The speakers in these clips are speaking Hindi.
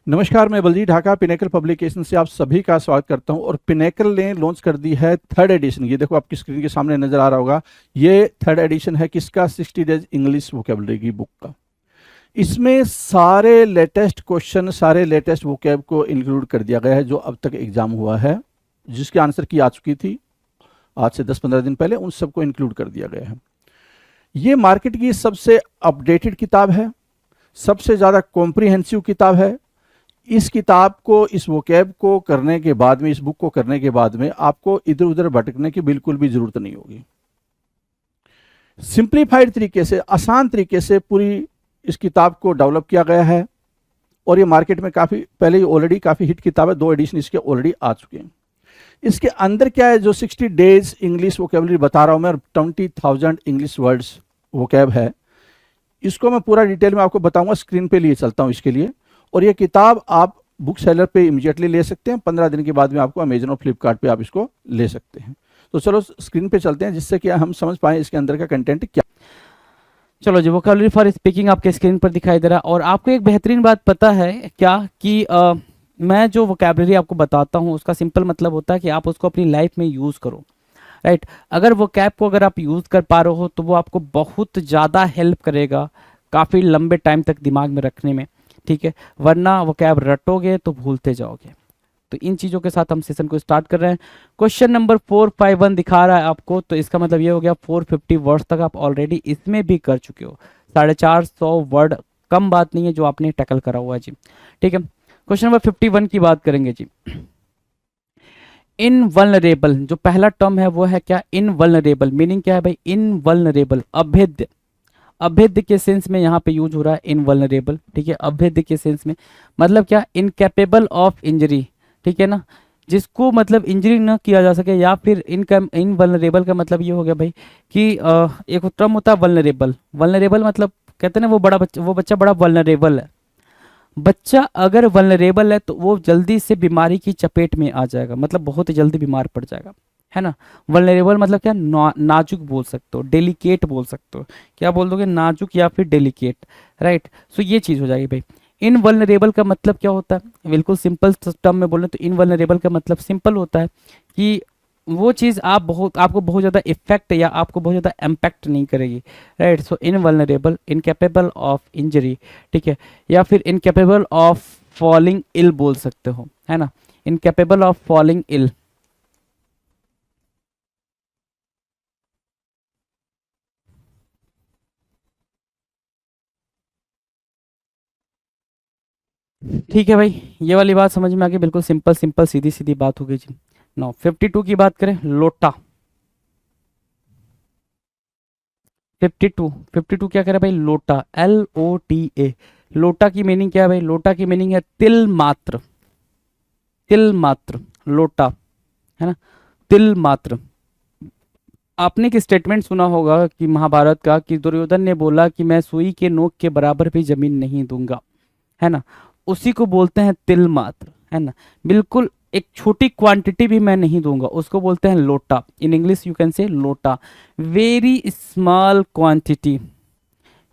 नमस्कार, मैं बलजीत ढाका पिनेकल पब्लिकेशन से आप सभी का स्वागत करता हूं। और पिनेकल ने लॉन्च कर दी है थर्ड एडिशन। ये देखो आपकी स्क्रीन के सामने नजर आ रहा होगा। ये थर्ड एडिशन है किसका? 60 डेज इंग्लिश वोकेबलरी की बुक का। इसमें सारे लेटेस्ट क्वेश्चन, सारे लेटेस्ट वोकेब को इंक्लूड कर दिया गया है जो अब तक एग्जाम हुआ है, जिसके आंसर की आ चुकी थी आज से 10-15 दिन पहले, उन सबको इंक्लूड कर दिया गया है। ये मार्केट की सबसे अपडेटेड किताब है, सबसे ज़्यादा कॉम्प्रिहेंसिव किताब है। इस किताब को, इस वोकैब को करने के बाद में, इस बुक को करने के बाद में आपको इधर उधर भटकने की बिल्कुल भी जरूरत नहीं होगी। सिंप्लीफाइड तरीके से, आसान तरीके से पूरी इस किताब को डेवलप किया गया है। और ये मार्केट में काफ़ी पहले ही ऑलरेडी काफ़ी हिट किताब है, 2 एडिशन इसके ऑलरेडी आ चुके हैं। इसके अंदर क्या है, जो 60 डेज इंग्लिश वोकेबलरी बता रहा हूं मैं, 20,000 इंग्लिश वर्ड्स वोकैब है, इसको मैं पूरा डिटेल में आपको बताऊंगा। स्क्रीन पे लिए चलता हूं इसके लिए। और ये किताब आप बुक सेलर पे इमीडिएटली ले सकते हैं, 15 दिन के बाद में आपको अमेजन और फ्लिपकार्ट पे आप इसको ले सकते हैं। तो चलो स्क्रीन पे चलते हैं, जिससे कि हम समझ पाएं इसके अंदर का कंटेंट क्या। चलो जी, वोकैबुलरी फॉर स्पीकिंग आपके स्क्रीन पर दिखाई दे रहा है। और आपको एक बेहतरीन बात पता है क्या कि मैं जो वोकैबुलरी आपको बताता हूँ उसका सिंपल मतलब होता है कि आप उसको अपनी लाइफ में यूज़ करो, राइट। अगर वो कैब को अगर आप यूज़ कर पा रहे हो तो वो आपको बहुत ज़्यादा हेल्प करेगा काफ़ी लंबे टाइम तक दिमाग में रखने में, ठीक है। वरना वो कैब रटोगे तो भूलते जाओगे। तो इन चीज़ों के साथ हम सेशन को स्टार्ट कर रहे हैं। क्वेश्चन नंबर 451 दिखा रहा है आपको, तो इसका मतलब ये हो गया 450 वर्ड्स तक आप ऑलरेडी इसमें भी कर चुके हो। 450 वर्ड कम बात नहीं है जो आपने टैकल करा हुआ है जी, ठीक है। क्वेश्चन नंबर 51 की बात करेंगे जी। इनवल्नरेबल जो पहला टर्म है वो है क्या? इनवल्नरेबल। मीनिंग क्या है भाई? इनवल्नरेबल, अभेद्य। अभेद्य के सेंस में यहाँ पे यूज हो रहा है इनवल्नरेबल, ठीक है। अभेद्य के सेंस में मतलब क्या? इनकैपेबल ऑफ इंजरी, ठीक है ना, जिसको मतलब इंजरी न किया जा सके। या फिर इनवल्नरेबल का मतलब ये हो गया भाई कि एक टर्म होता है वल्नरेबल। वल्नरेबल मतलब कहते हैं ना वो बच्चा बड़ा वल्नरेबल है। बच्चा अगर वल्नरेबल है तो वो जल्दी से बीमारी की चपेट में आ जाएगा, मतलब बहुत जल्दी बीमार पड़ जाएगा, है ना। वल्नरेबल मतलब क्या? नाजुक बोल सकते हो, डेलिकेट बोल सकते हो। क्या बोल दोगे? नाजुक या फिर डेलिकेट, राइट। सो ये चीज़ हो जाएगी भाई। इनवल्नरेबल का मतलब क्या होता है? बिल्कुल सिंपल टर्म में बोले तो इनवल्नरेबल का मतलब सिंपल होता है कि वो चीज़ आपको बहुत ज़्यादा इफेक्ट या आपको बहुत ज़्यादा इम्पैक्ट नहीं करेगी, right. So invulnerable, incapable of injury, ठीक है। या फिर इनकेपेबल ऑफ फॉलिंग इल बोल सकते हो, है ना। इनकेपेबल ऑफ फॉलिंग इल। ठीक है भाई, ये वाली बात समझ में आ गई। बिल्कुल सिंपल सिंपल सीधी सीधी बात हो गई जी। नाउ 52 की बात करें, लोटा। 52 क्या कह रहा है भाई? लोटा, LOTA। लोटा की मीनिंग क्या है भाई? लोटा की मीनिंग है तिल मात्र। तिल मात्र, लोटा, है ना, तिल मात्र। आपने एक स्टेटमेंट सुना होगा कि महाभारत का, कि दुर्योधन ने बोला कि मैं सुई के नोक के बराबर भी जमीन नहीं दूंगा, है ना। उसी को बोलते हैं तिल मात्र, है ना। बिल्कुल एक छोटी क्वांटिटी भी मैं नहीं दूंगा, उसको बोलते हैं लोटा। इन इंग्लिश यू कैन से लोटा। Very small quantity,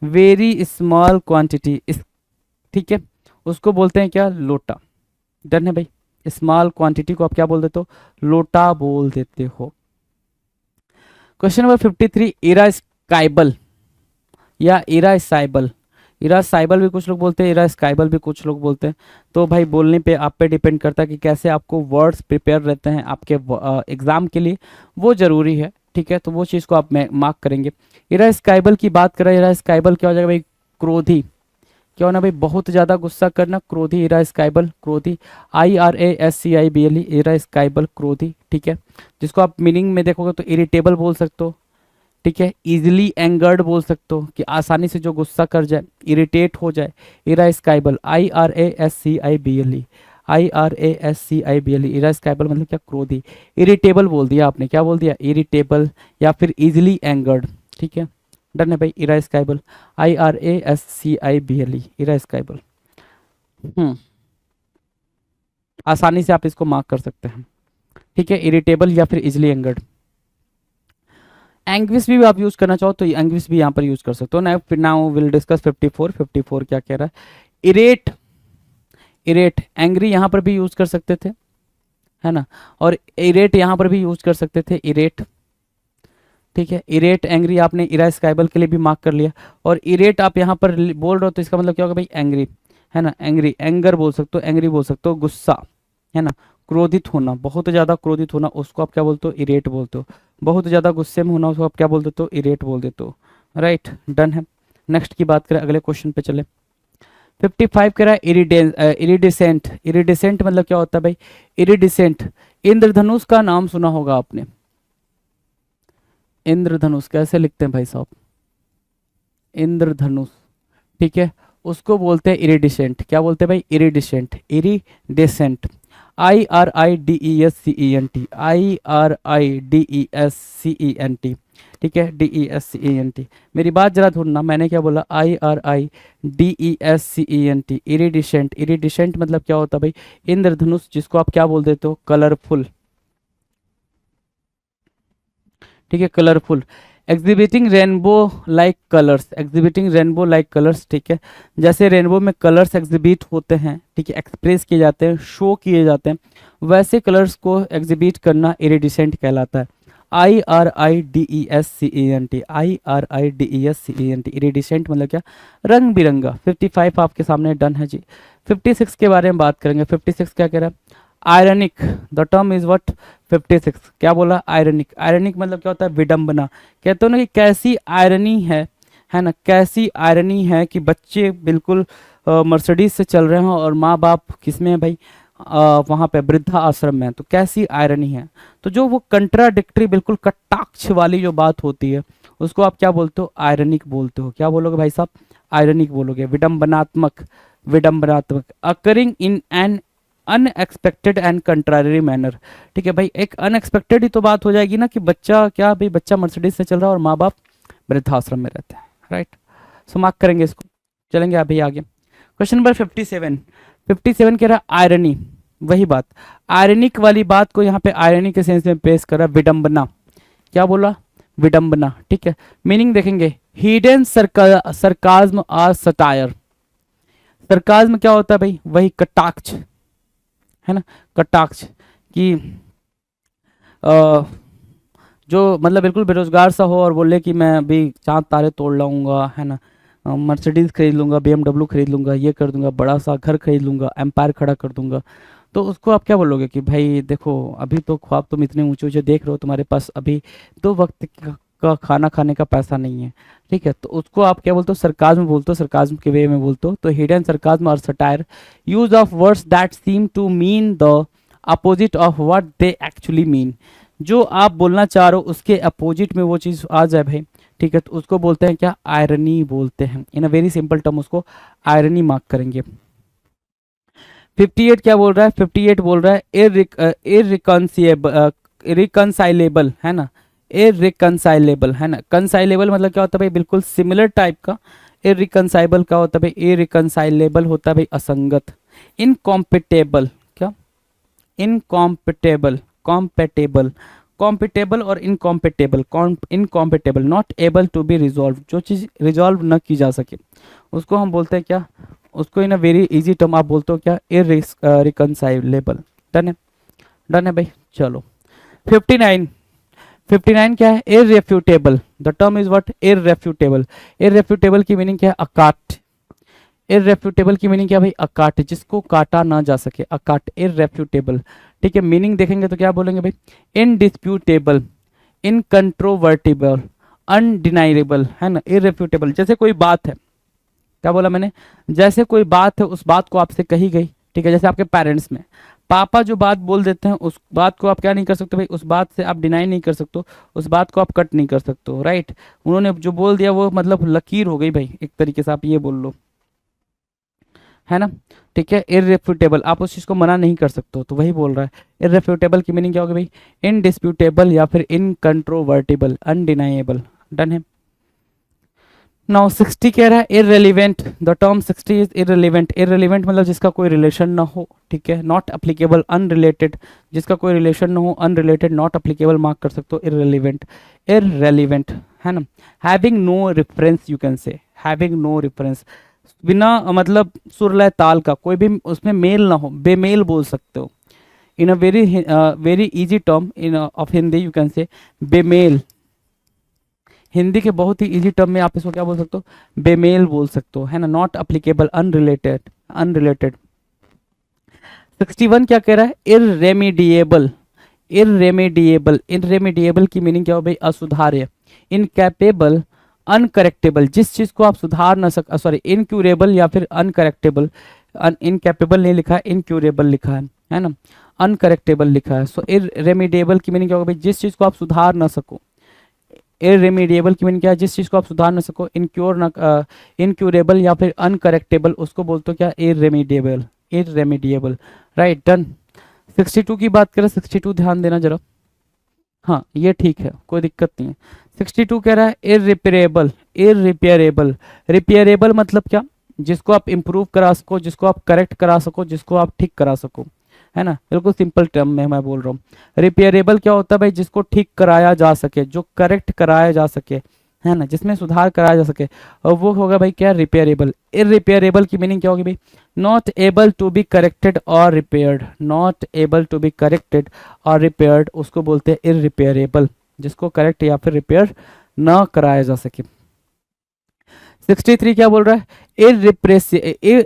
very small quantity, ठीक है, उसको बोलते हैं क्या? लोटा। डन है भाई। स्मॉल क्वांटिटी को आप क्या बोल देते हो? लोटा बोल देते हो। क्वेश्चन नंबर 53, इरास्काइबल या इरासाइबल। इरासाइबल भी कुछ लोग बोलते हैं, इरास्काइबल भी कुछ लोग बोलते हैं। तो भाई बोलने पे आप पे डिपेंड करता है कि कैसे आपको वर्ड्स प्रिपेयर रहते हैं आपके एग्जाम के लिए, वो जरूरी है, ठीक है। तो वो चीज़ को आप मार्क करेंगे। इरास्काइबल की बात करें, इरास्काइबल क्या हो जाएगा भाई? क्रोधी। क्या होना भाई? बहुत ज़्यादा गुस्सा करना, क्रोधी, इरास्काइबल, क्रोधी। IRASCIBLE, इरास्काइबल, क्रोधी, ठीक है। जिसको आप मीनिंग में देखोगे तो इरिटेबल बोल सकते हो, ठीक है। इजिली एंगर्ड बोल सकते हो कि आसानी से जो गुस्सा कर जाए, इरिटेट हो जाए। इरास्काइबल, IRASCIBLE, IRASCIBLE, इरास्काइबल मतलब क्या? क्रोधी। इरिटेबल बोल दिया आपने, क्या बोल दिया? इरिटेबल या फिर इजिली एंगर्ड, ठीक है। डन है भाई। इरास्काइबल, IRASCIBLE, इरास्काइबल। आसानी से आप इसको मार्क कर सकते हैं, ठीक है। इरिटेबल या फिर इजिली एंगर्ड। एंग्विश भी आप यूज करना चाहो तो एंग्विश भी यहाँ पर यूज कर सकते हो। नाउ विल डिस्कस 54 क्या कह रहा है? इरेट। इरेट, एंग्री यहाँ पर भी यूज कर सकते थे, है ना, और इरेट यहाँ पर भी यूज कर सकते थे, इरेट, ठीक है। इरेट एंग्री आपने इरास्काइबल के लिए भी मार्क कर लिया, और इरेट आप यहाँ पर बोल रहे हो तो इसका मतलब क्या होगा भाई, एंग्री, है ना, एंग्री, एंगर बोल सकते हो, एंग्री बोल सकते हो, गुस्सा, है ना, क्रोधित होना, बहुत ज़्यादा क्रोधित होना, उसको आप क्या बोलते हो, इरेट बोलते हो। बहुत ज़्यादा गुस्से में होना, उसको आप क्या बोल देते हो, इरेट बोल देते हो। राइट, डन है। नेक्स्ट की बात करें, अगले क्वेश्चन पे चले। 55 कह रहा है इरिडिसेंट, इरिडिसेंट मतलब क्या होता है भाई, इरिडिसेंट, इंद्रधनुष का नाम सुना होगा आपने, इंद्रधनुष कैसे लिखते हैं भाई साहब, इंद्रधनुष, ठीक है, उसको बोलते हैं इरिडिसेंट। क्या बोलते हैं भाई, इरिडिसेंट, इरिडिसेंट, IRIDESCENT, IRIDESCENT, ठीक है, DESCENT। मेरी बात जरा ढूंढना, मैंने क्या बोला, IRIDESCENT, इरिडिसेंट। इरिडिसेंट मतलब क्या होता है भाई, इंद्रधनुष, जिसको आप क्या बोल देते हो, कलरफुल, ठीक है, colourful. Exhibiting rainbow like colours, exhibiting rainbow like colours, ठीक है, जैसे रेनबो में कलर्स एग्जिबिट होते हैं, ठीक है, एक्सप्रेस किए जाते हैं, शो किए जाते हैं, वैसे कलर्स को एग्जिबिट करना इरिडिसेंट कहलाता है। IRIDESCENT, IRIDESCENT, इरिडिसेंट मतलब क्या, रंग बिरंगा। 55 आपके सामने डन है जी। 56 के बारे में बात करेंगे। 56 क्या कह रहा है, ironic, the term is what, 56 क्या बोला, आयरनिक। आयरनिक मतलब क्या होता है, विडंबना। कहते हो ना कि कैसी आयरनी है ना, कैसी आयरनी है कि बच्चे बिल्कुल मर्सिडीज से चल रहे हैं और माँ बाप किसमें है भाई, वहाँ पे वृद्धा आश्रम में, तो कैसी आयरनी है। तो जो वो कंट्राडिक्टरी, बिल्कुल कटाक्ष वाली जो बात होती है, उसको आप क्या बोलते हो, आयरनिक बोलते हो। क्या बोलोगे भाई साहब, आयरनिक बोलोगे। विडंबनात्मक, विडंबनात्मक, occurring in an unexpected and contrary manner, ठीक है भाई, एक अनएक्सपेक्टेड ही तो बात हो जाएगी ना कि बच्चा क्या भाई, बच्चा मर्सिडीज से चल रहा है और माँ बाप वृद्धाश्रम में रहते हैं। राइट, सो मार्क करेंगे इसको। चलेंगे अभी आगे, क्वेश्चन नंबर 57। 57 कह रहा है आयरनी, वही बात, आयरनिक वाली बात को यहाँ पे आयरनी के सेंस में पेश करा, विडंबना। क्या बोला, विडंबना, ठीक है। मीनिंग देखेंगे, हिडन सरकाज्म और सटायर। सरकाज्म क्या होता है भाई, वही कटाक्ष, है ना, कटाक्ष की जो मतलब बिल्कुल बेरोजगार सा हो और बोले कि मैं अभी चांद तारे तोड़ लाऊंगा, है ना, मर्सिडीज खरीद लूंगा, BMW खरीद लूंगा, ये कर दूंगा, बड़ा सा घर खरीद लूंगा, एम्पायर खड़ा कर दूंगा, तो उसको आप क्या बोलोगे कि भाई देखो अभी तो ख्वाब तुम इतने ऊंचे ऊंचे देख रहे हो, तुम्हारे पास अभी 2 वक्त का खाना खाने का पैसा नहीं है, ठीक है, तो उसको आप क्या बोलते हो, सरकाज्म बोलते हो, सरकाज्म के वे में बोलते हो। तो हिडन सरकाज्म और satire, use of words that seem to mean the opposite of what they actually mean. जो आप बोलना चाह रहे हो उसके अपोजिट में वो चीज़ आ जाए भाई, ठीक है, तो उसको बोलते हैं क्या, आयरनी बोलते हैं। इन अ वेरी सिंपल टर्म उसको आयरनी मार्क करेंगे। 58 क्या बोल रहा है, 58 बोल रहा है इरिकंसाइलेबल, है ना, इरिकंसाइलेबल, है ना। कंसाइलेबल मतलब क्या होता है भाई, बिल्कुल सिमिलर टाइप का। इरिकंसाइबल क्या होता है भाई, इरिकंसाइलेबल होता है भाई असंगत। इनकॉम्पिटेबल, क्या, इनकॉम्पिटेबल, कॉम्पेटेबल, कॉम्पिटेबल और incompatible, incompatible, not able to be resolve, जो चीज़ रिजॉल्व न की जा सके उसको हम बोलते हैं क्या, उसको इन अ वेरी इजी टर्म आप बोलते हो क्या, इरिकंसाइलेबल। डन है, डन है भाई। चलो 59, 59 क्या है, इररेफ्यूटेबल, द टर्म इज व्हाट, इररेफ्यूटेबल। इररेफ्यूटेबल की मीनिंग क्या है, अकाट। इररेफ्यूटेबल की मीनिंग क्या भाई, अकाट, जिसको काटा ना जा सके, अकाट, इररेफ्यूटेबल, ठीक है। मीनिंग देखेंगे तो क्या बोलेंगे भाई, इनडिस्प्यूटेबल, इनकंट्रोवर्टिबल, अनडिनाइबल, है ना, इररेफ्यूटेबल। जैसे कोई बात है, क्या बोला मैंने, जैसे कोई बात है, उस बात को आपसे कही गई, ठीक है, जैसे आपके पेरेंट्स में पापा जो बात बोल देते हैं उस बात को आप क्या नहीं कर सकते भाई, उस बात से आप डिनाई नहीं कर सकते, उस बात को आप कट नहीं कर सकते, राइट। उन्होंने जो बोल दिया वो मतलब लकीर हो गई भाई, एक तरीके से आप ये बोल लो, है ना, ठीक है। इररेफ्यूटेबल, आप उस चीज़ को मना नहीं कर सकते हो, तो वही बोल रहा है। इररेफ्यूटेबल की मीनिंग क्या होगी भाई, इनडिस्प्यूटेबल या फिर इनकंट्रोवर्टिबल, अनडिनाइएबल। डन है। नाउ 60 कह रहा है irrelevant, the term 60 is irrelevant. Irrelevant मतलब जिसका कोई रिलेशन ना हो, ठीक है। नॉट एप्लीकेबल, अनरिलेटेड, जिसका कोई रिलेशन ना हो, अनरिलेटेड, नॉट एप्लीकेबल मार्क कर सकते हो, इररेलेवेंट, इररेलेवेंट, है ना। Having no reference, you can say having no reference, बिना मतलब सुर लय ताल का, कोई भी उसमें मेल ना हो, बेमेल बोल सकते हो। In a very easy term in of Hindi you can say बेमेल। हिंदी के बहुत ही इजी टर्म में आप इसको क्या बोल सकते हो, बेमेल बोल सकते हो, है ना। Not applicable, unrelated, unrelated. 61 क्या कह रहा है, इररेमिडिएबल। इररेमिडिएबल, इररेमिडिएबल की मीनिंग क्या हो भाई, असुधार्य। इनकैपेबल, अनकरेक्टेबल, जिस चीज को आप सुधार ना सक, सॉरी इनक्यूरेबल या फिर अनकरेक्टेबल। इनकैपेबल नहीं लिखा है, इनक्यूरेबल लिखा है ना, अनकरेक्टेबल लिखा है। सो इररेमिडिएबल की मीनिंग क्या होगा भाई, जिस चीज को आप सुधार ना सको। इररेमिडिएबल की मीनिंग क्या है, जिस चीज को आप सुधार ना सको। इनक्यूरेबल या फिर अनकरेक्टेबल, उसको बोलते हो क्या, इररेमिडिएबल, इररेमिडिएबल। Right, done. 62 की बात करें, 62 ध्यान देना जरा, हाँ ये ठीक है, कोई दिक्कत नहीं है। 62 कह रहा है इररिपेयरेबल, इररिपेयरेबल। रिपेयरेबल मतलब क्या, जिसको आप इम्प्रूव करा सको, जिसको आप करेक्ट करा सको, जिसको आप ठीक करा सको, है ना। बिल्कुल सिंपल टर्म में मैं बोल रहा हूँ। रिपेयरेबल क्या होता है भाई, जिसको ठीक कराया जा सके, जो करेक्ट कराया जा सके, है ना, जिसमें सुधार कराया जा सके, और वो होगा भाई क्या, रिपेयरेबल। इररिपेयरेबल की मीनिंग क्या होगी भाई, not able to be corrected और repaired. Not able to be corrected और रिपेयर्ड, उसको बोलते हैं इररिपेयरेबल, जिसको करेक्ट या फिर रिपेयर ना कराया जा सके। 63 क्या बोल रहा है,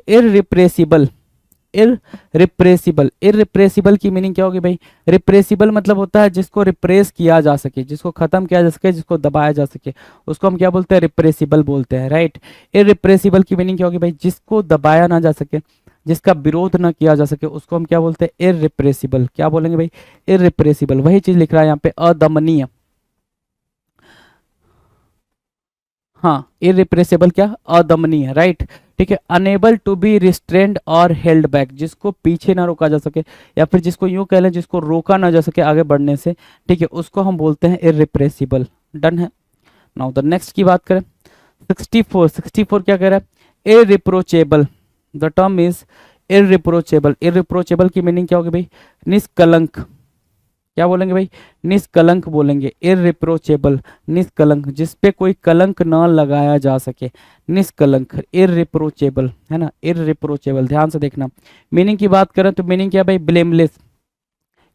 इररिप्रेसिबल। इररिप्रेसिबल, इररिप्रेसिबल की मीनिंग क्या होगी भाई, रिप्रेसिबल मतलब होता है जिसको रिप्रेस किया जा सके, जिसको खत्म किया जा सके, जिसको दबाया जा सके, उसको हम क्या बोलते हैं, रिप्रेसिबल बोलते हैं। राइट, इररिप्रेसिबल की मीनिंग क्या होगी भाई, जिसको दबाया ना जा सके, जिसका विरोध ना किया जा सके, उसको हम क्या बोलते हैं, इररिप्रेसिबल। क्या बोलेंगे भाई, इररिप्रेसिबल। वही चीज लिख रहा है यहाँ पे, अदमनीय। हाँ, इररिप्रेसिबल क्या, अदमनीय। राइट, ठीक है। अनेबल टू बी रिस्ट्रेंड और हेल्ड बैक, जिसको पीछे ना रोका जा सके, या फिर जिसको यूं कह लें, जिसको रोका ना जा सके आगे बढ़ने से, ठीक है, उसको हम बोलते हैं इररिप्रेसिबल। डन है। नाउ द नेक्स्ट की बात करें, 64। 64 क्या कह रहा है, irreproachable. The term is irreproachable. Irreproachable की मीनिंग क्या होगी भाई, निष्कलंक। क्या बोलेंगे भाई, निष्कलंक बोलेंगे, इररिप्रोचेबल, निष्कलंक, जिसपे कोई कलंक न लगाया जा सके, निष्कलंक, इररिप्रोचेबल, है ना, इररिप्रोचेबल। ध्यान से देखना, मीनिंग की बात करें तो मीनिंग क्या भाई, ब्लेमलेस,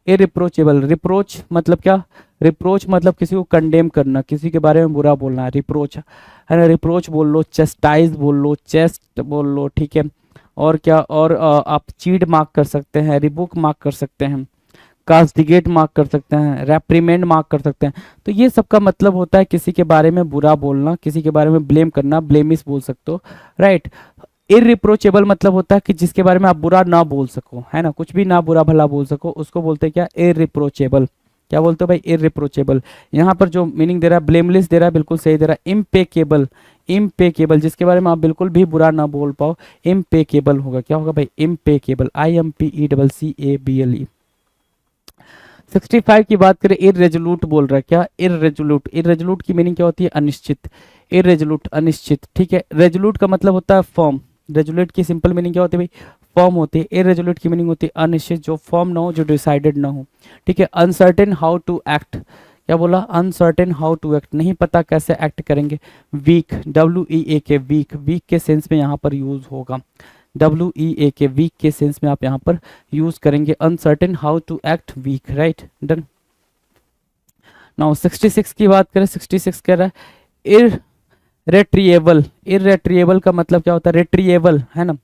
इररिप्रोचेबल। रिप्रोच मतलब क्या, रिप्रोच मतलब किसी को कंडेम करना, किसी के बारे में बुरा बोलना, रिप्रोच, है ना। रिप्रोच बोल लो, चेस्टाइज बोल लो, चेस्ट बोल लो, ठीक है। और क्या, और आप चीड मार्क कर सकते हैं, रिबुक मार्क कर सकते हैं, कास्टिगेट मार्क कर सकते हैं, रेप्रीमेंड मार्क कर सकते हैं। तो ये सब का मतलब होता है किसी के बारे में बुरा बोलना, किसी के बारे में ब्लेम करना, ब्लेमिस बोल सकते हो। राइट, इररिप्रोचेबल मतलब होता है कि जिसके बारे में आप बुरा ना बोल सको, है ना, कुछ भी ना बुरा भला बोल सको, उसको बोलते हैं क्या, इररिप्रोचेबल। क्या बोलते हो भाई, इररिप्रोचेबल। यहाँ पर जो मीनिंग दे रहा है, ब्लेमलेस दे रहा है, बिल्कुल सही दे रहा है। इम्पेकेबल, इम्पेकेबल, जिसके बारे में आप बिल्कुल भी बुरा ना बोल पाओ, इम्पेकेबल होगा। क्या होगा भाई, इम्पेकेबल, IMPECCABLE। 65 की बात करें, इररेजोल्यूट बोल रहा है। क्या, इररेजोल्यूट। इररेजोल्यूट की मीनिंग क्या होती है, अनिश्चित। इररेजोल्यूट, अनिश्चित, ठीक है। रेजोल्यूट का मतलब होता है फॉर्म। रेजोल्यूट की सिंपल मीनिंग क्या होती है भाई, फॉर्म होती है। इररेजोल्यूट की मीनिंग होती है अनिश्चित, जो फॉर्म ना हो, जो डिसाइडेड ना हो, ठीक है। Uncertain how to act. क्या बोला, अनसर्टेन हाउ टू एक्ट, नहीं पता कैसे एक्ट करेंगे। वीक, WEAK, वीक, वीक के सेंस में यहाँ पर यूज होगा। WEAK, वीक के सेंस में आप यहाँ पर यूज करेंगे। Uncertain how to act, weak. Right, done. Now 66 की बात करें, 66 कह रहा है इररेट्रिएबल। इररेट्रिएबल का मतलब क्या होता है, रिट्रिएबल, है ना,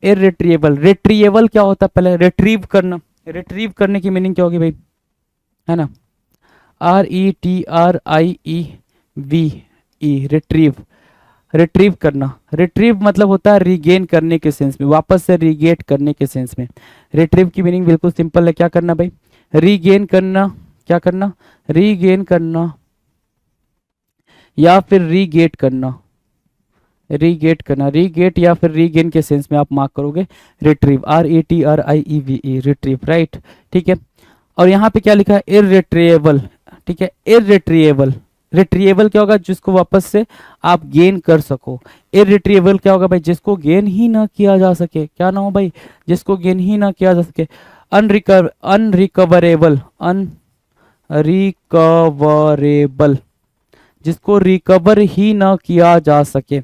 इररेट्रिएबल। रिट्रिएबल क्या होता है, पहले रिट्रीव करना। रिट्रीव करने की मीनिंग क्या होगी भाई, है ना, RETRIEVE, रिट्रीव, रिट्रीव करना। रिट्रीव मतलब होता है रीगेन करने के सेंस में, वापस से रीगेट करने के सेंस में। रिट्रीव की मीनिंग बिल्कुल सिंपल है, क्या करना भाई, रीगेन करना। क्या करना, रीगेन करना या फिर रीगेट करना, रीगेट करना, रीगेट या फिर रीगेन के सेंस में आप मार्क करोगे रिट्रीव, RETRIEVE, रिट्रीव। राइट, ठीक है। और यहाँ पे क्या लिखा है, इररिट्रिएबल, ठीक है, इररिट्रिएबल। रिट्रिएबल क्या होगा, जिसको वापस से आप गेन कर सको। इररिट्रिएबल क्या होगा भाई, जिसको गेन ही ना किया जा सके। क्या ना हो भाई, जिसको गेन ही ना किया जा सके। अनरिकवरेबल, अनरिकवरेबल, जिसको रिकवर ही ना किया जा सके।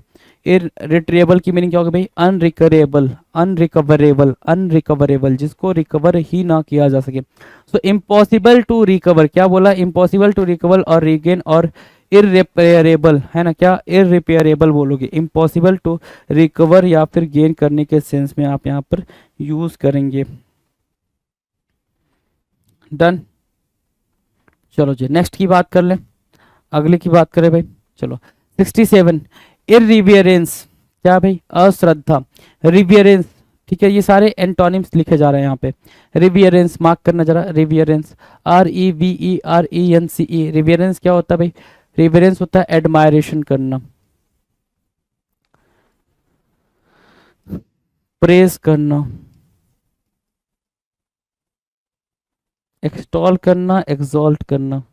इररिट्रीवेबल की मीनिंग क्या होगी भाई? अनरिकवरेबल, अनरिकवरेबल, अनरिकवरेबल, जिसको रिकवर ही ना किया जा सके। सो इम्पॉसिबल टू रिकवर, क्या बोला? इम्पॉसिबल टू रिकवर और रीगेन, और इररिपेयरेबल है ना, क्या इररिपेयरेबल बोलोगे? इम्पॉसिबल टू रिकवर या फिर गेन करने के सेंस में आप यहाँ पर यूज करेंगे। डन। चलो जी नेक्स्ट की बात कर लें, अगले की बात करें भाई। चलो 67, इररिवेरेंस, क्या भाई? अश्रद्धा। रिवियरेंस, ठीक है, ये सारे एंटोनिम्स लिखे जा रहे हैं यहाँ पे। रिवियरेंस मार्क करना जरा, रिवियरेंस, REVERENCE। रिवियरेंस क्या होता है भाई? रिवियरेंस होता है एडमायरेशन करना, प्रेज करना, एक्सटॉल करना, एक्सॉल्ट करना,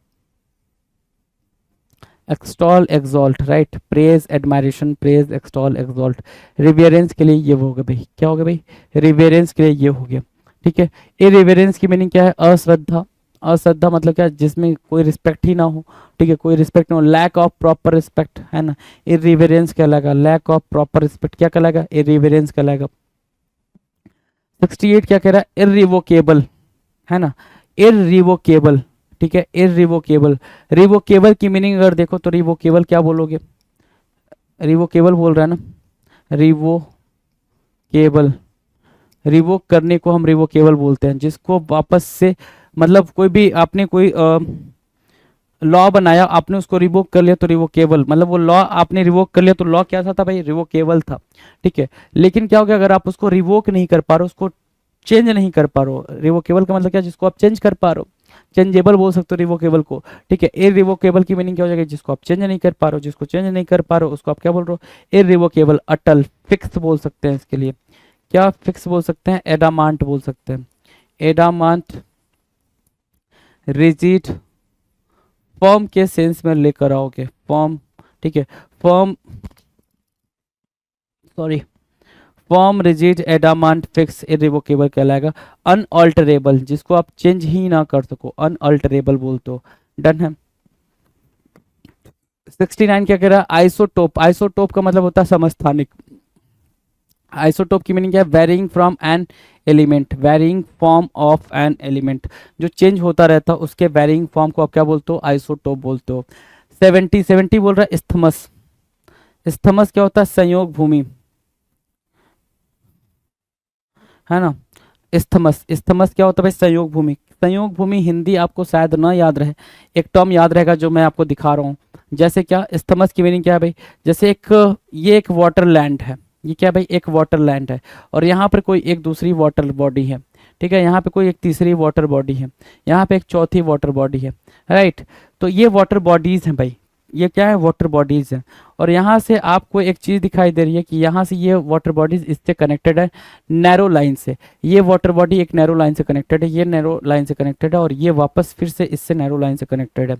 extol exalt, right? Praise, admiration, praise, extol, exalt. Reverence के लिए ये हो गया भाई, क्या हो गया भाई? रिवेरेंस के लिए ये हो गया, ठीक है। इररिवेरेंस की मीनिंग क्या है? अश्रद्धा। अश्रद्धा मतलब क्या? जिसमें कोई रिस्पेक्ट ही ना हो, ठीक है, कोई रिस्पेक्ट ना हो, लैक ऑफ प्रॉपर रिस्पेक्ट, है ना, इररिवेरेंस कहलाएगा। लैक ऑफ प्रॉपर रिस्पेक्ट क्या कहलाएगा? इररिवेरेंस कहलाएगा। 68 क्या कह रहा है? इररिवोकेबल, है ना, इररिवोकेबल, ठीक है, इररिवोकेबल। रिवोकेबल की मीनिंग अगर देखो तो रिवोकेबल क्या बोलोगे? रिवोकेबल बोल रहा है ना, रिवोकेबल, रिवोक करने को हम रिवोकेबल बोलते हैं, जिसको वापस से, मतलब कोई भी आपने कोई लॉ बनाया, आपने उसको रिवोक कर लिया तो रिवोकेबल, मतलब वो लॉ आपने रिवोक कर लिया तो लॉ क्या था भाई? रिवोकेबल था, ठीक है। लेकिन क्या हो गया अगर आप उसको रिवोक नहीं कर पा रहे हो, उसको चेंज नहीं कर पा रहे हो? रिवोकेबल का मतलब क्या? जिसको आप चेंज कर पा रहे हो, चेंजेबल बोल सकते हो रिवोकेबल को, ठीक है। इररिवोकेबल की मीनिंग क्या हो जाएगी? जिसको आप चेंज नहीं कर पा रहे हो, जिसको चेंज नहीं कर पा रहे हो उसको आप क्या बोल रहे हो? इररिवोकेबल, अटल, फिक्स बोल सकते हैं इसके लिए। क्या फिक्स बोल सकते हैं? एडामांट बोल सकते हैं, एडामांट, रिजिड, फॉर्म के सेंस में लेकर आओगे, फॉर्म, ठीक है, firm, sorry, firm, rigid, adamant, fix, irrevocable कहलाएगा। अनअल्टरेबल, जिसको आप चेंज ही ना कर सको, अनअल्टरेबल बोलते हो। डन है। 69 क्या कह रहा है? आइसोटोप। आइसोटोप का मतलब होता है समस्थानिक। आइसोटोप की मीनिंग क्या है? Varying from an element, varying form of an element, जो चेंज होता रहता है उसके वेरिंग फॉर्म को आप क्या बोलते हो? आइसोटोप बोलते हो। 70 बोल रहा है इस्थमस। इस्थमस क्या होता है? संयोग भूमि, है ना। इस्थमस, इस्थमस क्या होता है भाई? संयोग भूमि। संयोग भूमि हिंदी आपको शायद ना याद रहे, एक टर्म याद रहेगा जो मैं आपको दिखा रहा हूँ। जैसे क्या? इस्थमस की मीनिंग क्या है भाई? जैसे एक, ये एक वाटर लैंड है, ये क्या भाई? एक वाटर लैंड है, और यहाँ पर कोई एक दूसरी वाटर बॉडी है, ठीक है, यहाँ पे कोई एक तीसरी वाटर बॉडी है, यहाँ पे एक चौथी वाटर बॉडी है, राइट। तो ये वाटर बॉडीज हैं भाई, ये क्या है? वाटर बॉडीज हैं। और यहाँ से आपको एक चीज़ दिखाई दे रही है कि यहाँ से ये वाटर बॉडीज इससे कनेक्टेड है नैरो लाइन से, ये वाटर बॉडी एक नैरो लाइन से कनेक्टेड है, ये नैरो लाइन से कनेक्टेड है, और ये वापस फिर से इससे नैरो लाइन से कनेक्टेड है,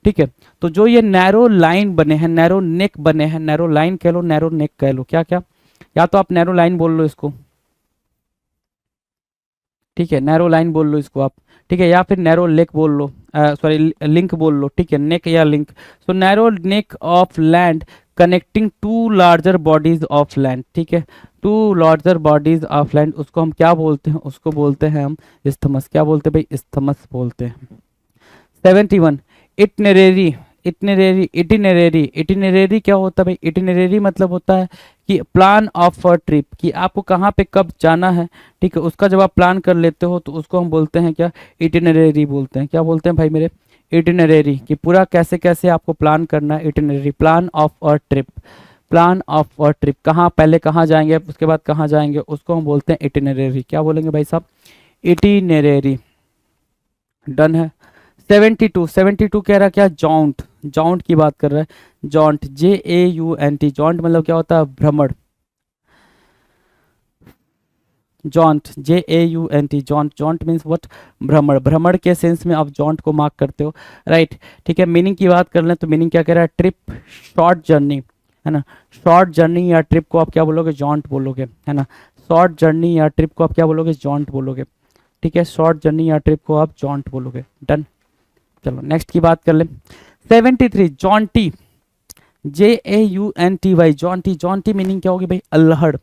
ठीक है। तो जो ये नैरो लाइन बने हैं, नैरो नेक बने हैं, नैरो लाइन कह लो, नैरो नेक कह लो, क्या क्या, या तो आप नैरो लाइन बोल लो इसको, ठीक है, नैरो लाइन बोल लो इसको आप, ठीक है, या फिर नैरो लेक बोल लो, सॉरी लिंक बोल लो, ठीक है, नेक या link. So narrow neck of land connecting to larger bodies of land, ठीक है, to larger bodies of land, उसको हम क्या बोलते हैं? उसको बोलते हैं हम इस्थमस। क्या बोलते हैं भाई? इस्थमस बोलते हैं। 71, इटनरेरी। इटनरेरी, इटिनरेरी, इटिनरेरी क्या होता है भाई? इटिनरेरी मतलब होता है कि प्लान ऑफ अ ट्रिप, कि आपको कहाँ पे कब जाना है, ठीक है, उसका जब आप प्लान कर लेते हो तो उसको हम बोलते हैं क्या? इटिनरेरी बोलते हैं। क्या बोलते हैं भाई मेरे? इटिनरेरी, कि पूरा कैसे कैसे आपको प्लान करना है, itinerary, plan of a trip, plan of a trip, कहाँ पहले कहाँ जाएंगे उसके बाद कहाँ जाएंगे, उसको हम बोलते हैं इटिनरेरी। क्या बोलेंगे भाई साहब? इटिनरेरी। डन है। 72 कह रहा क्या? जॉन्ट, जॉन्ट की बात कर रहा है, जॉन्ट, JAUNT, जॉन्ट मतलब क्या होता है? भ्रमण, joint, JAUNT, joint, joint means what? भ्रमण, भ्रमण के सेंस में आप जॉन्ट को मार्क करते हो, राइट, ठीक है। मीनिंग की बात कर लें तो मीनिंग क्या कह रहा है? ट्रिप, शॉर्ट जर्नी, है ना, शॉर्ट जर्नी या ट्रिप को आप क्या बोलोगे? जॉन्ट बोलोगे, है ना, शॉर्ट जर्नी या ट्रिप को आप क्या बोलोगे? जॉन्ट बोलोगे, ठीक है, शॉर्ट जर्नी या ट्रिप को आप जॉन्ट बोलोगे। डन। चलो नेक्स्ट की बात कर ले। 73, Jonty, JAUNTY, Jonty, Jonty meaning क्या होगी भाई? अल्हड़।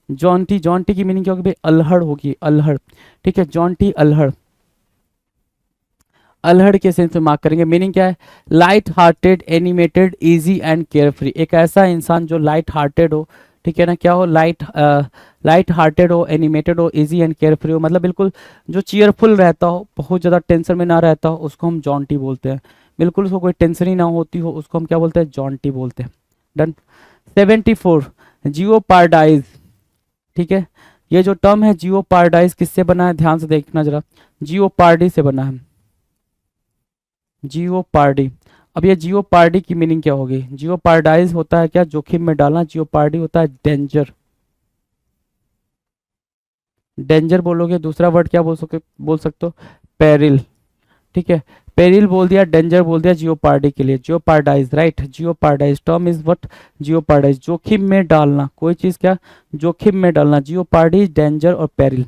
जॉन्टी, जॉन्टी की मीनिंग क्या होगी भाई? अल्हड़ होगी, अल्हड़। ठीक है, जॉन्टी अल्हड़, अल्हड़ के सेंस में मार्क करेंगे। मीनिंग क्या है? Light hearted, animated, easy and care free. एक ऐसा इंसान जो लाइट हार्टेड हो, ठीक है ना, क्या हो? लाइट हार्टेड हो, एनिमेटेड हो, इजी एंड केयर फ्री हो, मतलब बिल्कुल जो चीयरफुल रहता हो, बहुत ज़्यादा टेंशन में ना रहता हो, उसको हम जॉन्टी बोलते हैं। बिल्कुल उसको कोई टेंशन ही ना होती हो, उसको हम क्या बोलते हैं? जॉन्टी बोलते हैं। डन। 74, जियो पारडाइज। ठीक है, ये जो टर्म है जियो पारडाइज किससे बना है? ध्यान से देखना जरा, जियो पार्डी से बना है, जियो पार्डी। अब ये जियो पार्डी की मीनिंग क्या होगी? जियो पार्डाइज होता है क्या? जोखिम में डालना। जियो पार्डी होता है डेंजर, डेंजर बोलोगे। दूसरा वर्ड क्या बोल सकते हो? पेरिल। ठीक है, पेरिल बोल दिया, डेंजर बोल दिया जियो पार्डी के लिए। Jeopardise, right, jeopardise term is what? Jeopardise, जोखिम में डालना, कोई चीज क्या? जोखिम में डालना। जियो पार्डी, डेंजर और पेरिल।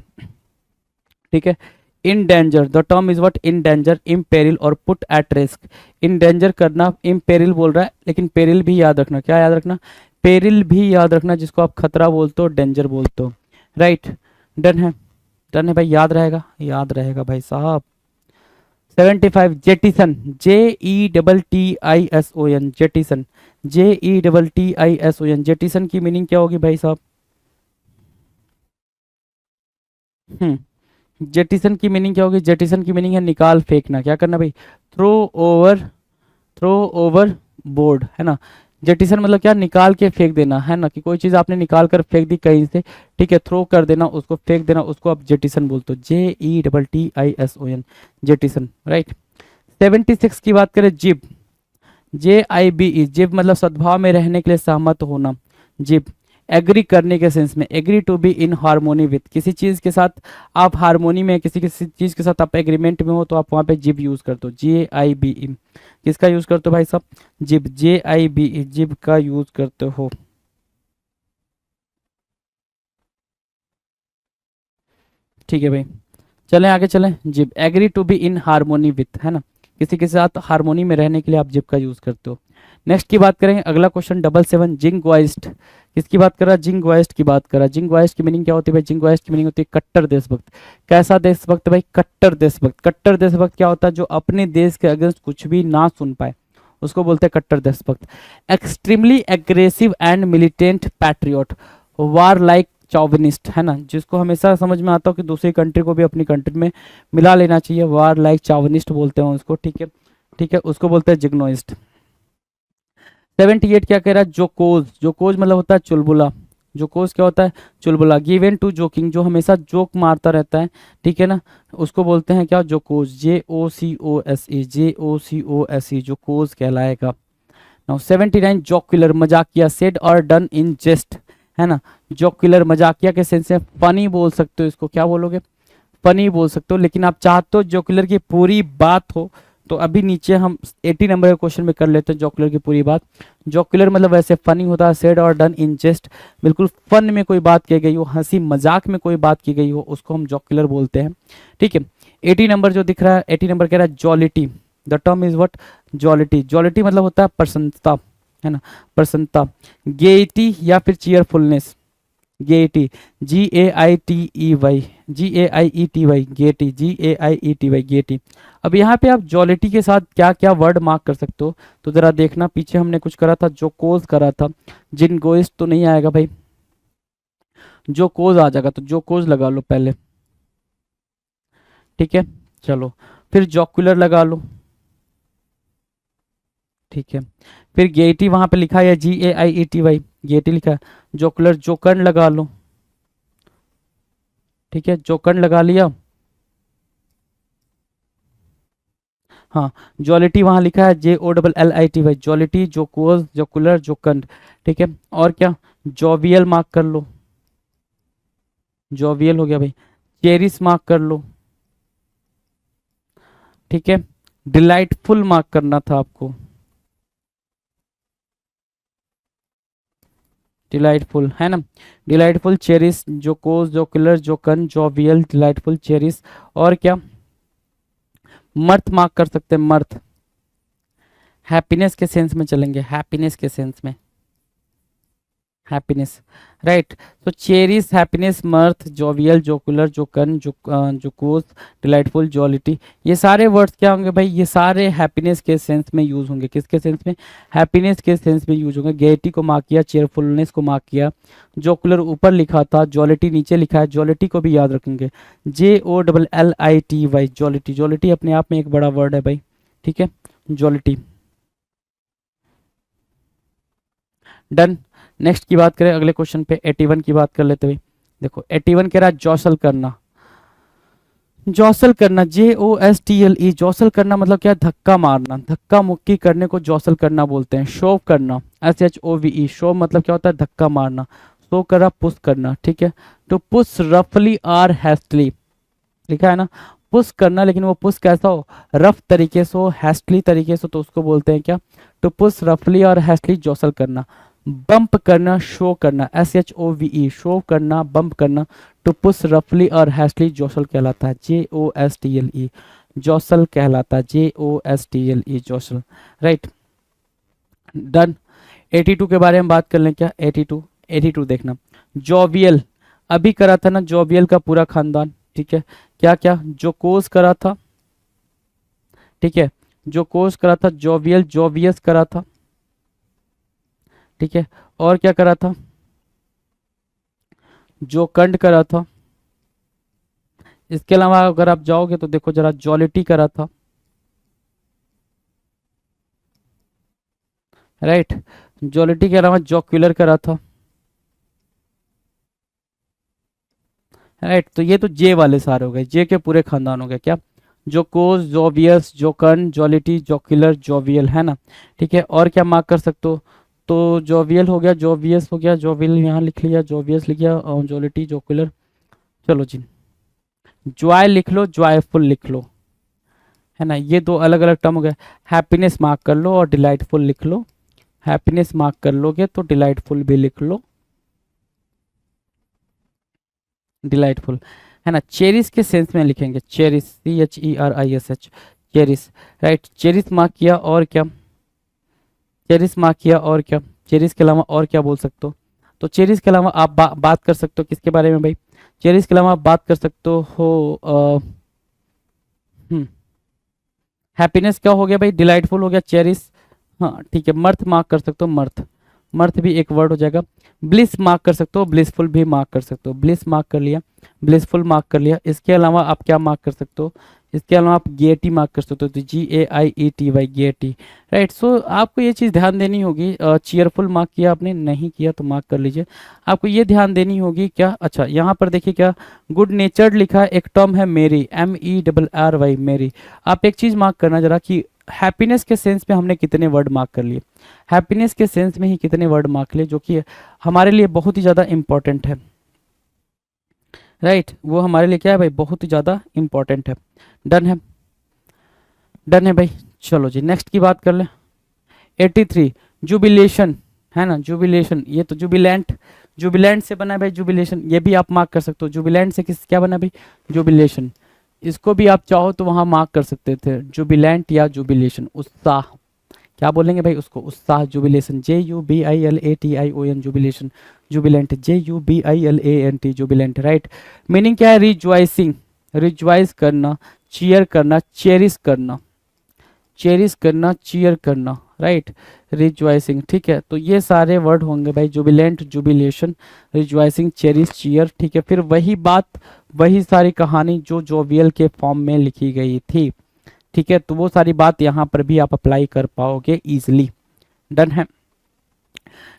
ठीक है, in danger, the term is what? In danger, in peril और put at risk. In danger करना, इन पेरिल बोल रहा है, लेकिन पेरिल भी याद रखना। क्या याद रखना? पेरिल भी याद रखना, जिसको आप खतरा बोलते हो, डेंजर बोलते हो। राइट, डन है, डन है भाई, याद रहेगा, याद रहेगा भाई साहब। 75, jettison, JETTISON, jettison, JETTISON, jettison की मीनिंग क्या होगी भाई साहब? जेटिसन की मीनिंग क्या होगी? जेटिसन की मीनिंग है निकाल फेंकना। क्या करना भाई? Throw over, throw over board, है ना। जेटिसन मतलब क्या? निकाल के फेंक देना, है ना, कि कोई चीज़ आपने निकाल कर फेंक दी कहीं से, ठीक है, थ्रो कर देना, उसको फेंक देना, उसको आप जेटिसन बोलते हो। JETTISON, jettison, right. 76 की बात करें, जिब, JIBE, जिब मतलब सद्भाव में रहने के लिए सहमत होना। जिब एग्री करने के सेंस में, agree to be in harmony with, किसी चीज़ के साथ आप हार्मोनी में, किसी किसी चीज़ के साथ आप एग्रीमेंट में हो, तो आप वहाँ पे जिब यूज़ करते हो। JIBE, किसका यूज़ करते हो भाई साहब? जिब, JIBE, जिब का यूज़ करते हो। ठीक है भाई, चलें आगे चलें। Jibe, agree to be in harmony with, है ना, किसी के साथ हार्मोनी में रहने के लिए आप जिब का यूज़ करते हो। नेक्स्ट की बात करेंगे, अगला क्वेश्चन 77, जिंगवाइस्ट, किसकी बात कर रहा है? जिंगवाइस्ट की बात कर रहा है। जिंगवाइस्ट की मीनिंग क्या होती है भाई? जिंगवाइस्ट की मीनिंग होती है कट्टर देशभक्त। कैसा देशभक्त भाई? कट्टर देशभक्त। कट्टर देशभक्त क्या होता है? जो अपने देश के अगेंस्ट कुछ भी ना सुन पाए, उसको बोलते हैं कट्टर देशभक्त। Extremely aggressive and militant patriot, warlike chauvinist, है ना, जिसको हमेशा समझ में आता हो कि दूसरी कंट्री को भी अपनी कंट्री में मिला लेना चाहिए, वार लाइक चौविनिस्ट बोलते हैं उसको। ठीक है, ठीक है, उसको बोलते हैं जिग्नोइस्ट। 78 क्या कह रहा है? जोकोज, जोकोज मतलब होता है चुलबुला। जोकोज क्या होता है? चुलबुला। गिवन टू जोकिंग, जो हमेशा जोक मारता रहता है, ठीक है ना, उसको बोलते हैं क्या? जोकोज, JOCOSE, JOCOSE, जोकोज कहलाएगा। नाउ 79, जोकुलर, मजाकिया, सेड और डन इन जेस्ट, है ना। जोकुलर मजाकिया के सेंस में फनी बोल सकते हो, इसको क्या बोलोगे? फनी बोल सकते हो। लेकिन आप चाहते हो जोकुलर की पूरी बात हो, तो अभी नीचे हम 80 नंबर के क्वेश्चन में कर लेते हैं जोकुलर की पूरी बात। जोकुलर मतलब वैसे फनी होता है, सेड और डन इन जेस्ट, बिल्कुल फन में कोई बात की गई हो, हंसी मजाक में कोई बात की गई हो, उसको हम जोकुलर बोलते हैं। ठीक है, 80 नंबर जो दिख रहा है, 80 नंबर कह रहा है जॉलिटी, द टर्म इज व्हाट? जॉलिटी। जॉलिटी मतलब होता है प्रसन्नता, है ना, प्रसन्नता। गेटी या फिर cheerfulness, Getty, GAITEY, GAIETY, Getty, GAIETY, Getty. अब यहाँ पे आप जॉलिटी के साथ क्या क्या वर्ड मार्क कर सकते हो, तो जरा देखना, पीछे हमने कुछ करा था, जोकोज करा था, जिनगोइस्ट तो नहीं आएगा भाई, जोकोज आ जाएगा, तो जोकोज लगा लो पहले। ठीक है, चलो, फिर जोकुलर लगा लो। ठीक है, फिर गेटी वहां पे लिखा है GAIETY, गेटी लिखा है। जोकुलर, जोकन लगा लो। ठीक है, जोकन लगा लिया। हाँ, जॉलिटी वहां लिखा है JOLLITY, जॉलिटी, जोकोज, जोकुलर, जोकन। ठीक है, और क्या? जोवियल मार्क कर लो, जोवियल हो गया भाई। चेरिस मार्क कर लो। ठीक है, डिलाइटफुल मार्क करना था आपको, डिलाइटफुल, है ना, delightful, cheerful, jocose, jocular, jocund, jovial, delightful, cheerful, और क्या? मर्थ मार्क कर सकते हैं, मर्थ, हैप्पीनेस के सेंस में चलेंगे, हैप्पीनेस के सेंस में, हैप्पीनेस, राइट। तो चेरिस, हैप्पीनेस, मर्थ, जोवियल, जोकुलर, जोकन, जोकोस, डिलाइटफुल, जॉलिटी, ये सारे वर्ड्स क्या होंगे भाई, ये सारे हैप्पीनेस के सेंस में यूज होंगे। किसके सेंस में, हैप्पीनेस के सेंस में यूज होंगे। गेटी को मार्क किया, चेयरफुलनेस को मार्क किया, जोकुलर ऊपर लिखा था, जॉलिटी नीचे लिखा है, जॉलिटी को भी याद रखेंगे, JOLLITY, जॉलिटी, जॉलिटी अपने आप में एक बड़ा वर्ड है भाई, ठीक है, जॉलिटी, डन। नेक्स्ट की बात करें, अगले क्वेश्चन पे 81 की बात कर लेते भाई। देखो 81 कह रहा है जॉसल करना, जॉसल करना, JOSTLE, जॉसल करना मतलब क्या, धक्का मारना, धक्का मुक्की करने को जॉसल करना बोलते हैं। शोव करना, SHOVE, शोव मतलब क्या होता है, धक्का मारना। शो करा, पुश करना, ठीक है। टू पुश रफली आर हैस्टली, लिखा है ना, पुश करना, लेकिन वो पुश कैसा हो, रफ तरीके से हो, हैस्टली तरीके से, तो उसको बोलते हैं क्या, टू पुश रफली और हैस्टली, जॉसल करना। बम्प करना, शो करना, SHOVE, शो करना, बम्प करना। टू पुश रफली और हैस्टली, जॉसल कहलाता है, JOSTLE, जॉसल कहलाता है, JOSTLE, जॉसल, राइट, डन। 82 के बारे में बात कर लें क्या, 82 देखना, जोवियल, अभी करा था ना जोवियल का पूरा खानदान, ठीक है। क्या क्या, जोकोस करा था, ठीक है, जोकोस करा था, जोवियल, जोवियस करा था, ठीक है, और क्या करा था, जोकंड करा था। इसके अलावा अगर आप जाओगे तो देखो जरा, जॉलिटी करा था, राइट, जॉलिटी के अलावा जोक्यूलर करा था, राइट। तो ये तो जे वाले सारे हो गए, जे के पूरे खानदान हो गए क्या, जोकोस, जोवियस, जोकन, जॉलिटी, जोक्यूलर, जोवियल, है ना, ठीक है। और क्या मार्क कर सकते हो, तो जोवियल हो गया, जोवियस हो गया, जोवियल यहाँ लिख लिया, जोवियस लिख लिया, और जॉलिटी, जोक्यूलर, चलो जी, जॉय लिख लो, जॉयफुल लिख लो, है ना, ये दो अलग अलग टर्म हो गए। हैप्पीनेस मार्क कर लो और डिलाइटफुल लिख लो, हैप्पीनेस मार्क कर लोगे तो डिलाइटफुल भी लिख लो, डिलाइटफुल, है ना। चेरिस के सेंस में लिखेंगे, cherish, CHERISH, cherish, right, cherish mark किया, और क्या, चेरिस मार्क किया, और क्या, चेरिस के अलावा और क्या बोल सकते हो, तो चेरिस के अलावा आप बात कर सकते हो किसके बारे में भाई, चेरिस के अलावा आप बात कर सकते हो हैप्पीनेस क्या हो गया भाई, डिलाइटफुल हो गया, चेरिस, हाँ ठीक है। मर्थ मार्क कर सकते हो, मर्थ, मर्थ भी एक वर्ड हो जाएगा। ब्लिस मार्क कर सकते हो, ब्लिसफुल भी मार्क कर सकते हो, ब्लिस मार्क कर लिया, ब्लिसफुल मार्क कर लिया। इसके अलावा आप क्या मार्क कर सकते हो, इसके अलावा आप गेटी मार्क कर सकते हो, तो GAIETY, गेटी, राइट। सो आपको ये चीज़ ध्यान देनी होगी, चीयरफुल मार्क किया आपने, नहीं किया तो मार्क कर लीजिए। आपको ये ध्यान देनी होगी क्या, अच्छा यहाँ पर देखिए क्या, गुड नेचर्ड लिखा है, एक टर्म है मेरी, MERRY, मेरी। आप एक चीज़ मार्क करना जरा कि हैप्पीनेस के सेंस में हमने कितने वर्ड मार्क कर लिए, हैप्पीनेस के सेंस में ही कितने वर्ड मार्क लिए, जो कि हमारे लिए बहुत ही ज़्यादा इंपॉर्टेंट है, राइट, वो हमारे लिए क्या है भाई, बहुत ही ज़्यादा इंपॉर्टेंट है। डन है, डन है भाई, चलो जी नेक्स्ट की बात कर लें। 83 जुबिलेशन, है ना, जुबिलेशन, ये तो जुबिलेंट, जुबिलेंट से बना है भाई, जुबिलेशन, ये भी आप मार्क कर सकते हो, जुबिलेंट से किस क्या बना भाई, जुबिलेशन। इसको भी आप चाहो तो वहां मार्क कर सकते थे, जुबिलेंट या जुबिलेशन, उत्साह, क्या बोलेंगे भाई उसको, उत्साह, jubilation, JUBILATION, jubilation, Jubilant, JUBILANT, Jubilant, right. Meaning क्या है, रिज्वाइसिंग, रिज्वाइस करना, चीयर करना, चेरिस करना, चेरिस करना, चीयर करना, राइट, रिज्वाइसिंग, ठीक है। तो ये सारे वर्ड होंगे भाई, जुबिलेंट, जुबिलेशन, रिज्वाइसिंग, चेरिस, चीयर, ठीक है। फिर वही बात, वही सारी कहानी जो जोवियल के फॉर्म में लिखी गई थी, ठीक है, तो वो सारी बात यहाँ पर भी आप अप्लाई कर पाओगे इजिली। डन है,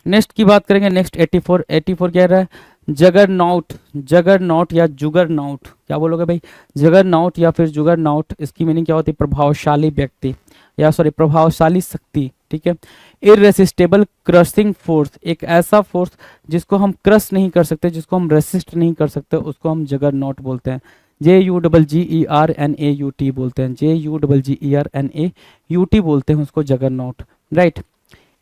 नेक्स्ट की बात करेंगे, नेक्स्ट 84, 84 कह रहा है जगरनॉट, जगरनॉट या जुगरनॉट, क्या बोलोगे भाई, जगरनॉट या फिर जुगरनॉट, इसकी मीनिंग क्या होती है, प्रभावशाली व्यक्ति, या सॉरी प्रभावशाली शक्ति, ठीक है। इररेसिस्टेबल क्रशिंग फोर्स, एक ऐसा फोर्स जिसको हम क्रश नहीं कर सकते, जिसको हम रेसिस्ट नहीं कर सकते, उसको हम जगरनॉट बोलते हैं, JUGGERNAUT बोलते हैं, JUGGERNAUT बोलते हैं उसको, जगरनॉट, राइट।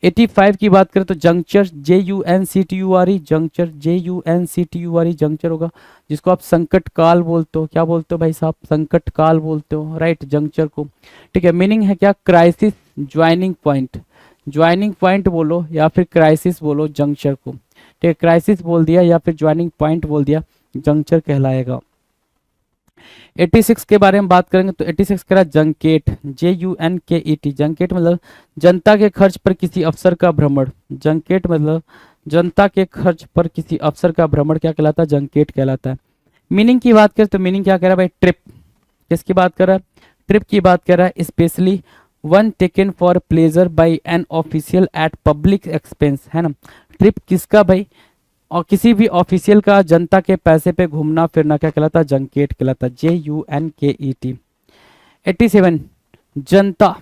85 की बात करें तो juncture, JUNCTURE, juncture, JUNCTURE, juncture होगा, जिसको आप संकट काल बोलते हो, क्या बोलते हो भाई साहब, संकट काल बोलते हो, राइट, जंक्चर को, ठीक है। मीनिंग है क्या, crisis joining point, joining point बोलो या फिर क्राइसिस बोलो जंक्चर को, ठीक है, क्राइसिस बोल दिया या फिर ज्वाइनिंग पॉइंट बोल दिया, जंक्चर कहलाएगा। 86 के बारे में बात करेंगे तो 86 कह रहा है जंकेट, JUNKET, जंकेट मतलब जनता के खर्च पर किसी अफसर का भ्रमण, जंकेट मतलब जनता के खर्च पर किसी अफसर का भ्रमण क्या कहलाता है, जंकेट कहलाता है। मीनिंग की बात करें तो मीनिंग क्या कह रहा है भाई, ट्रिप, किसकी बात कर रहा है, ट्रिप की बात कर रहा है, specially one taken for pleasure by an official at public expense, है ना, ट्रिप किसका भाई, और किसी भी ऑफिशियल का जनता के पैसे पे घूमना फिरना क्या कहलाता है, जंकेट कहलाता है, JUNKET। 87 जनता,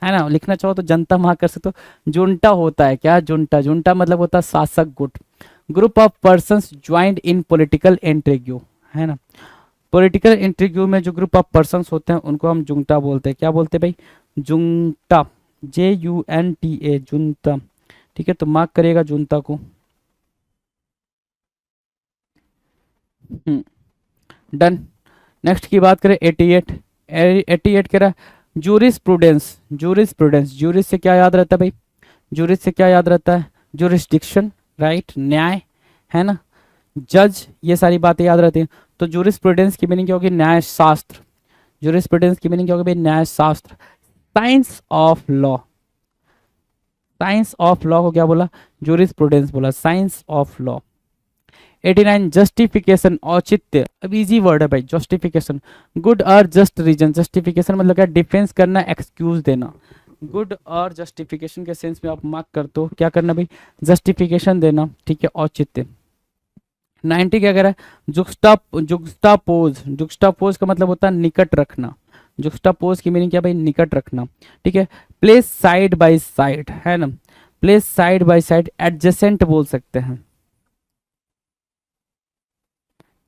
है ना, लिखना चाहो तो जनता वहां कर सकते हो। जुंटा होता है क्या, जुंटा, जुंटा मतलब होता है शासक गुट, group of persons joint in political intrigue, है ना, पॉलिटिकल इंट्रिग्यू में जो ग्रुप ऑफ पर्संस होते हैं उनको हम जुंटा बोलते हैं, क्या बोलते हैं भाई, जुंटा, JUNTA, जुंता, ठीक है, तो मार्क करिएगा जुंता को। डन। नेक्स्ट की बात करें 88, 88 कह रहा है juris prudence, juris prudence, juris से क्या याद रहता है भाई, जूरिस से क्या याद रहता है, जुरिस्डिक्शन, राइट, न्याय, है ना, जज, ये सारी बातें याद रहती हैं। तो जूरिस प्रूडेंस की मीनिंग क्या होगी, न्याय शास्त्र, जूरिस प्रूडेंस की मीनिंग क्या होगी भाई, न्याय शास्त्र। Science of law, science of law को क्या बोला, जूरिस प्रूडेंस बोला, साइंस ऑफ लॉ। 89 जस्टिफिकेशन, औचित्य, अब इजी वर्ड है भाई, जस्टिफिकेशन, गुड और जस्ट रीजन, जस्टिफिकेशन मतलब क्या, डिफेंस करना, एक्सक्यूज देना, गुड और जस्टिफिकेशन के सेंस में आप मार्क करते हो, क्या करना भाई, जस्टिफिकेशन देना, ठीक है, औचित्य। 90 क्या कह रहा है, जुक्स्टापोज, जुक्स्टापोज का मतलब होता है निकट रखना, जुक्स्टापोज की मीनिंग क्या भाई, निकट रखना, ठीक है। प्लेस साइड बाय साइड, है ना, place side by side, adjacent बोल सकते हैं,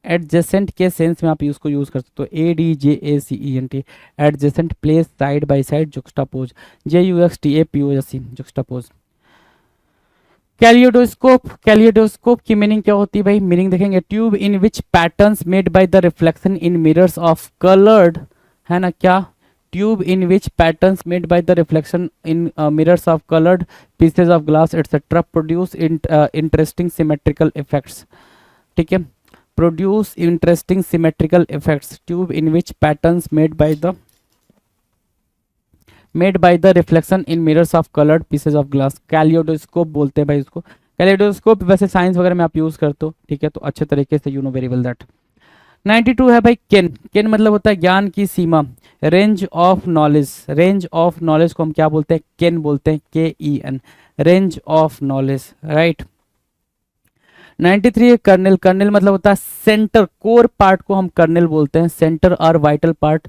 एडजेसेंट के सेंस में आप उसको यूज कर सकते हो, ADJACENT, adjacent, place side by side, juxtapose, JUXTAPOSE, juxtapose. Kaleidoscope, kaleidoscope की मीनिंग क्या होती है भाई, मीनिंग देखेंगे, tube in which patterns made by the reflection in mirrors of coloured, है ना, क्या, tube in which patterns made by the reflection in mirrors of coloured pieces of glass etcetera produce interesting symmetrical effects, ठीक है, produce interesting symmetrical effects, tube in which patterns made by the reflection in mirrors of coloured pieces of glass, kaleidoscope बोलते हैं भाई इसको। कैलियोडोस्कोप वैसे साइंस वगैरह में आप यूज करते हो, ठीक है, तो अच्छे तरीके से you know very well that. 92 है भाई केन, केन मतलब होता है ज्ञान की सीमा, range of knowledge, range of knowledge को हम क्या बोलते हैं, केन बोलते हैं, KEN, range of knowledge, right. 93 है कर्नल, कर्नल मतलब होता है सेंटर, कोर पार्ट को हम कर्नल बोलते हैं, सेंटर और वाइटल पार्ट,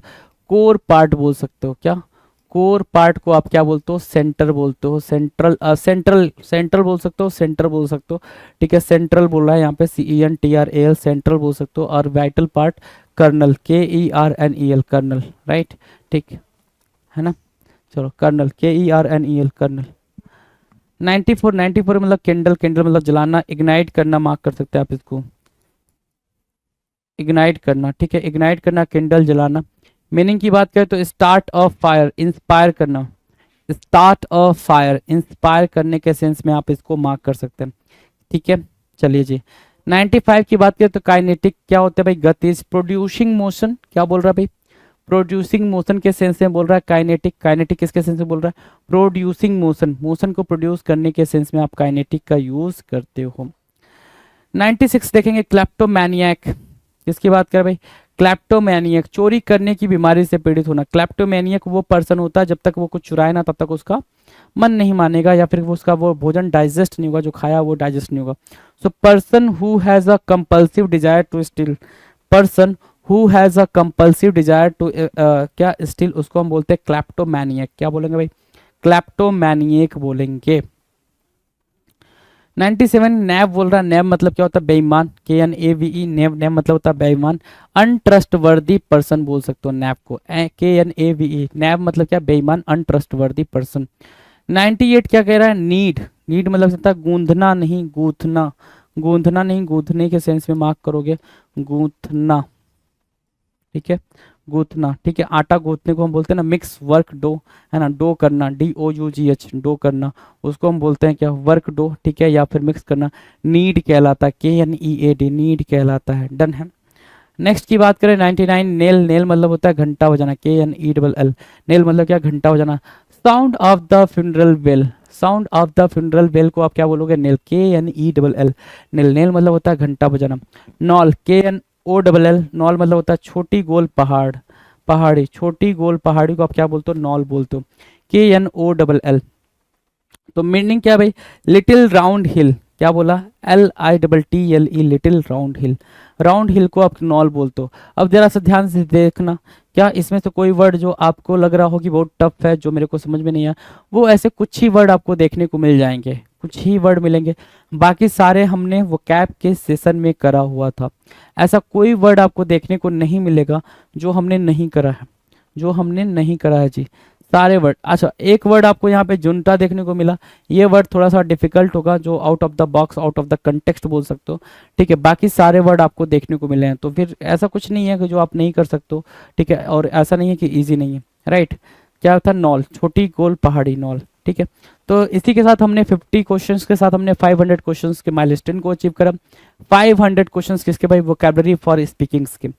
कोर पार्ट बोल सकते हो, क्या, कोर पार्ट को आप क्या बोलते हो, सेंटर बोलते हो, सेंट्रल, सेंट्रल, सेंट्रल बोल सकते हो, सेंटर बोल सकते हो, ठीक है, सेंट्रल बोल रहा है यहाँ पे, CENTRAL, सेंट्रल बोल सकते हो, और vital part kernel, KERNEL, kernel, right, ठीक है ना, चलो कर्नल, KERNEL, कर्नल। 94, 94 मतलब कैंडल, कैंडल मतलब जलाना, इग्नाइट करना, मार्क कर सकते हैं आप इसको, इग्नाइट करना, ठीक है, इग्नाइट करना, कैंडल जलाना। मीनिंग की बात करें तो स्टार्ट ऑफ फायर, इंस्पायर करना, स्टार्ट ऑफ फायर, इंस्पायर करने के सेंस में आप इसको मार्क कर सकते हैं, ठीक है, चलिए जी। 95 की बात करें तो काइनेटिक क्या होता है भाई, गतिज, प्रोड्यूसिंग मोशन, क्या बोल रहा है भाई, प्रोड्यूसिंग मोशन के सेंस में बोल रहा है, काइनेटिक, काइनेटिक किसके सेंस में बोल रहा है, प्रोड्यूसिंग मोशन, मोशन को प्रोड्यूस करने के सेंस में आप काइनेटिक का यूज करते हो। 96 देखेंगे क्लेप्टोमैनियक, किसकी बात कर भाई, क्लेप्टोमैनियक, चोरी करने की बीमारी से पीड़ित होना, क्लेप्टोमैनियक वो पर्सन होता है जब तक वो कुछ चुराए ना तब तक उसका मन नहीं मानेगा, या फिर उसका वो भोजन डाइजेस्ट नहीं होगा, जो खाया वो डाइजेस्ट नहीं होगा। So person who has a compulsive desire to steal, person who has a compulsive desire to क्या स्टील, उसको हम बोलते हैं क्लेप्टोमैनियक, क्या बोलेंगे भाई, क्लेप्टोमैनियक बोलेंगे। 97 नैब बोल रहा है, नैब मतलब क्या होता है, बेईमान, KNAVE, नैब, नैब मतलब होता है बेईमान, अनट्रस्टवर्दी पर्सन बोल सकते हो नैब को, KNAVE, नैब मतलब क्या, बेईमान, अनट्रस्टवर्दी पर्सन। 98 क्या कह रहा है, नीड, नीड मतलब होता है गूंथना नहीं गूंथना, गूंथना नहीं, गूंथने के सेंस में मार्क करोगे, गूंथना, ठीक है, गूंथना, ठीक है, आटा गूंथने को हम बोलते हैं ना मिक्स वर्क डो, है ना, डो करना, DOUGH, डो करना, उसको हम बोलते हैं क्या, वर्क डो, ठीक है, या फिर मिक्स करना, नीड कहलाता है, KNEAD, नीड कहलाता है। डन है। नेक्स्ट की बात करें 99, नेल, नेल मतलब होता है घंटा बजाना, KNELL, नेल मतलब क्या, घंटा बजाना। Sound of the funeral bell, sound of the funeral bell को आप क्या बोलोगे, नेल, KNELL, नेल, नेल मतलब होता है घंटा बजाना। नॉल, KNOLL, नॉल मतलब होता है छोटी गोल पहाड़, पहाड़ी, छोटी गोल पहाड़ी को आप क्या बोलते हो, नॉल बोलते हो, KNOLL। तो मीनिंग क्या भाई, लिटिल राउंड हिल, क्या बोला, LITTLE, लिटिल राउंड हिल, राउंड हिल को आप नॉल बोलते हो। अब जरा सा ध्यान से देखना, क्या इसमें से कोई वर्ड जो आपको लग रहा हो कि बहुत टफ है, जो मेरे को समझ में नहीं आया, वो ऐसे कुछ ही वर्ड आपको देखने को मिल जाएंगे, कुछ ही वर्ड मिलेंगे, बाकी सारे हमने वो कैप के सेशन में करा हुआ था। ऐसा कोई वर्ड आपको देखने को नहीं मिलेगा जो हमने नहीं करा है, जो हमने नहीं करा है जी, सारे वर्ड। अच्छा, एक वर्ड आपको यहाँ पे जुनटा देखने को मिला, ये वर्ड थोड़ा सा डिफिकल्ट होगा, जो out of the box, out of the context बोल सकते हो, ठीक है, बाकी सारे वर्ड आपको देखने को मिले हैं। तो फिर ऐसा कुछ नहीं है कि जो आप नहीं कर सकते हो, ठीक है, और ऐसा नहीं है कि ईजी नहीं है, राइट। क्या था, नॉल, छोटी गोल पहाड़ी, नॉल, ठीक है। तो इसी के साथ हमने 50 क्वेश्चंस के साथ हमने 500 क्वेश्चंस के माइलस्टोन को अचीव करा। 500 क्वेश्चंस किसके भाई, वोकैबुलरी फॉर स्पीकिंग्स के।